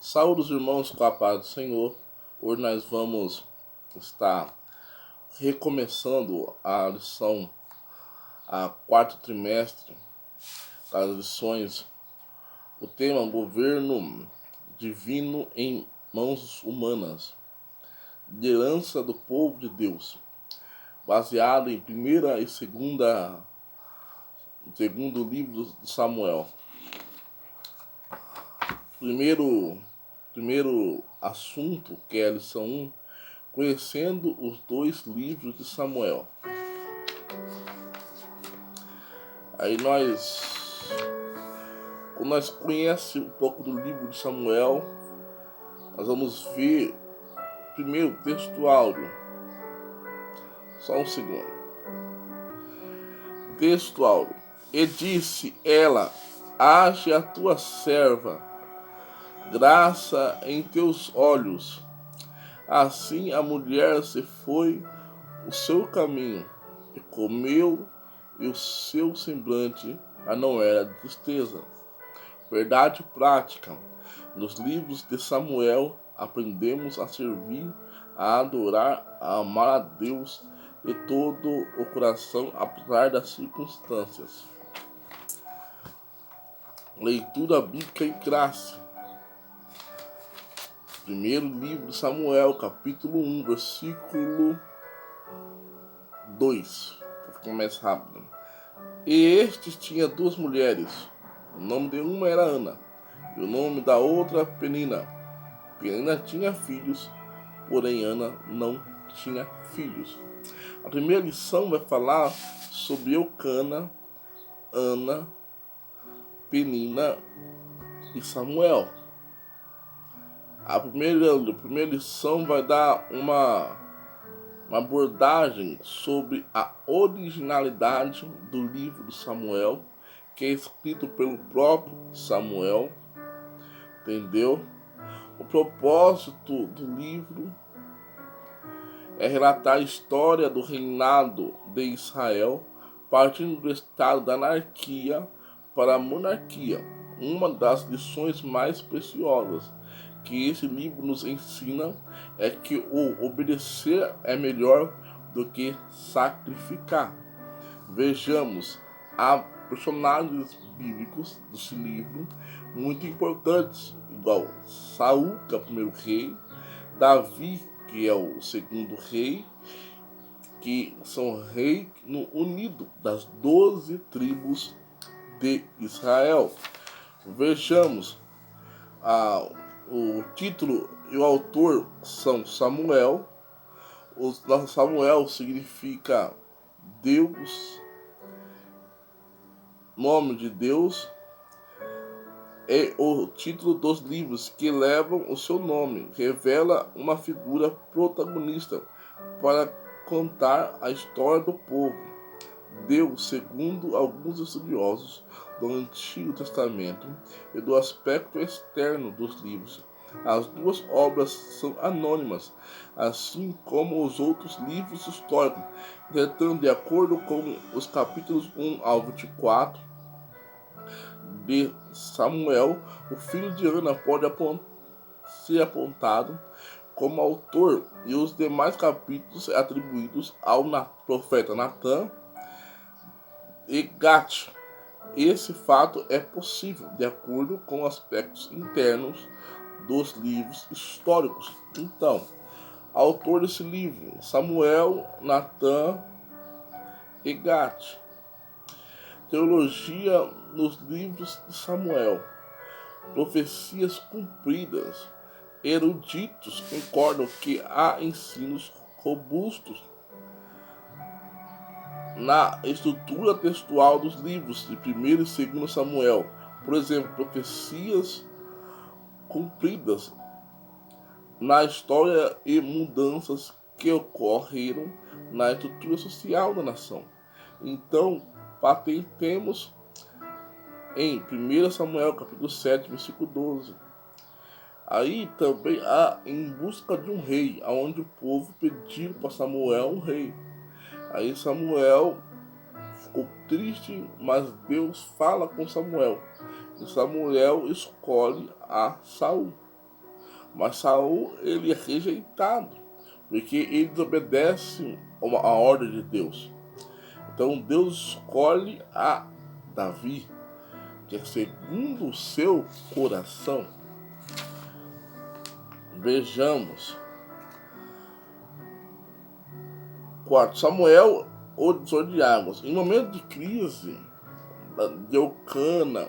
Saúde os irmãos com a paz do Senhor. Hoje nós vamos estar recomeçando a lição, a quarto trimestre das lições. O tema: governo divino em mãos humanas, liderança do povo de Deus, baseado em primeira e segundo livro de Samuel. Primeiro assunto, que é a lição 1, conhecendo os dois livros de Samuel. Aí quando nós conhecemos um pouco do livro de Samuel, nós vamos ver primeiro o texto áureo. Só um segundo. Texto áureo. E disse ela: age a tua serva, graça em teus olhos. Assim a mulher se foi o seu caminho, e comeu, e o seu semblante não era de tristeza. Verdade prática. Nos livros de Samuel aprendemos a servir, a adorar, a amar a Deus de todo o coração, apesar das circunstâncias. Leitura bíblica e graça. Primeiro livro de Samuel, capítulo 1, versículo 2. Vou ficar mais rápido. E este tinha duas mulheres. O nome de uma era Ana, e o nome da outra Penina. Penina tinha filhos, porém Ana não tinha filhos. A primeira lição vai falar sobre Eucana, Ana, Penina e Samuel. A primeira lição vai dar uma abordagem sobre a originalidade do livro de Samuel, que é escrito pelo próprio Samuel, entendeu? O propósito do livro é relatar a história do reinado de Israel, partindo do estado da anarquia para a monarquia. Uma das lições mais preciosas que esse livro nos ensina é que o obedecer é melhor do que sacrificar. Vejamos, há personagens bíblicos desse livro muito importantes, igual Saul, que é o primeiro rei, Davi, que é o segundo rei, que são reis unidos das 12 tribos de Israel. Vejamos, o título e o autor são Samuel. O Samuel significa Deus, nome de Deus. É o título dos livros que levam o seu nome. Revela uma figura protagonista para contar a história do povo. Deus, segundo alguns estudiosos do Antigo Testamento e do aspecto externo dos livros, as duas obras são anônimas, assim como os outros livros históricos. Entretanto, de acordo com os capítulos 1 ao 24 de Samuel, o filho de Ana pode ser apontado como autor, e os demais capítulos atribuídos ao profeta Natã e Gate. Esse fato é possível de acordo com aspectos internos dos livros históricos. Então, autor desse livro: Samuel, Natã e Gate. Teologia nos livros de Samuel. Profecias cumpridas. Eruditos concordam que há ensinos robustos na estrutura textual dos livros de 1º e 2º Samuel. Por exemplo, profecias cumpridas na história e mudanças que ocorreram na estrutura social da nação. Então, patentemos em 1 Samuel capítulo 7, versículo 12. Aí também há em busca de um rei, onde o povo pediu para Samuel um rei. Aí Samuel ficou triste, mas Deus fala com Samuel. E Samuel escolhe a Saul. Mas Saul, ele é rejeitado, porque ele desobedece a ordem de Deus. Então Deus escolhe a Davi, que é segundo o seu coração. Vejamos. 4. Samuel, o divisor de águas. Em momento de crise de Eucana,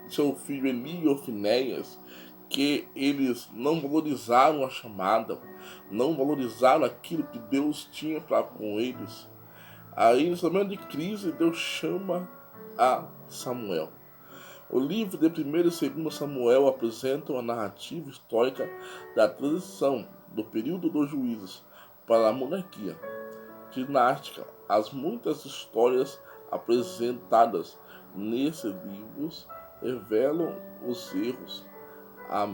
seu filho Eli e Ofinéias, que eles não valorizaram a chamada, não valorizaram aquilo que Deus tinha para com eles. Aí, nesse momento de crise, Deus chama a Samuel. O livro de 1º e 2º Samuel apresentam a narrativa histórica da transição do período dos juízes para a monarquia dinástica. As muitas histórias apresentadas nesses livros revelam os erros, ao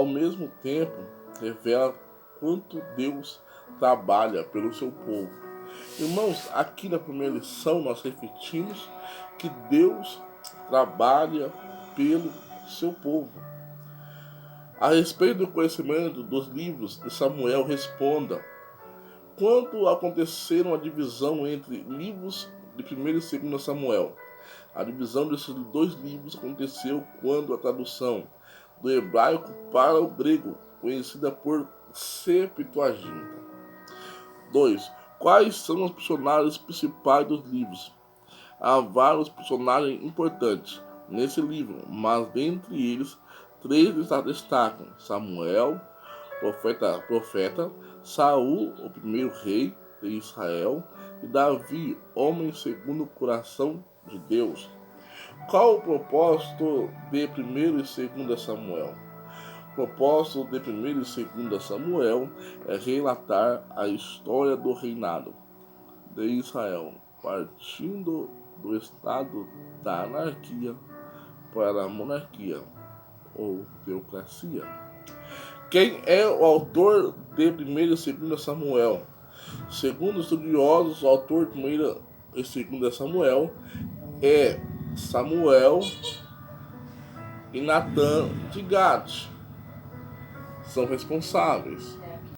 mesmo tempo revela quanto Deus trabalha pelo seu povo. Irmãos, aqui na primeira lição nós refletimos que Deus trabalha pelo seu povo. A respeito do conhecimento dos livros de Samuel, responda: quando aconteceram a divisão entre livros de 1º e 2º Samuel? A divisão desses dois livros aconteceu quando a tradução do hebraico para o grego, conhecida por Septuaginta. 2. Quais são os personagens principais dos livros? Há vários personagens importantes nesse livro, mas dentre eles, 3 destacam: Samuel, profeta, Saul, o primeiro rei de Israel, e Davi, homem segundo o coração de Deus. Qual o propósito de 1º e 2º Samuel? O propósito de 1º e 2º Samuel é relatar a história do reinado de Israel, partindo do estado da anarquia para a monarquia ou teocracia. Quem é o autor de 1º e 2º Samuel? Segundo estudiosos, o autor de 1º e 2º Samuel é Samuel e Natã de Gade. São responsáveis.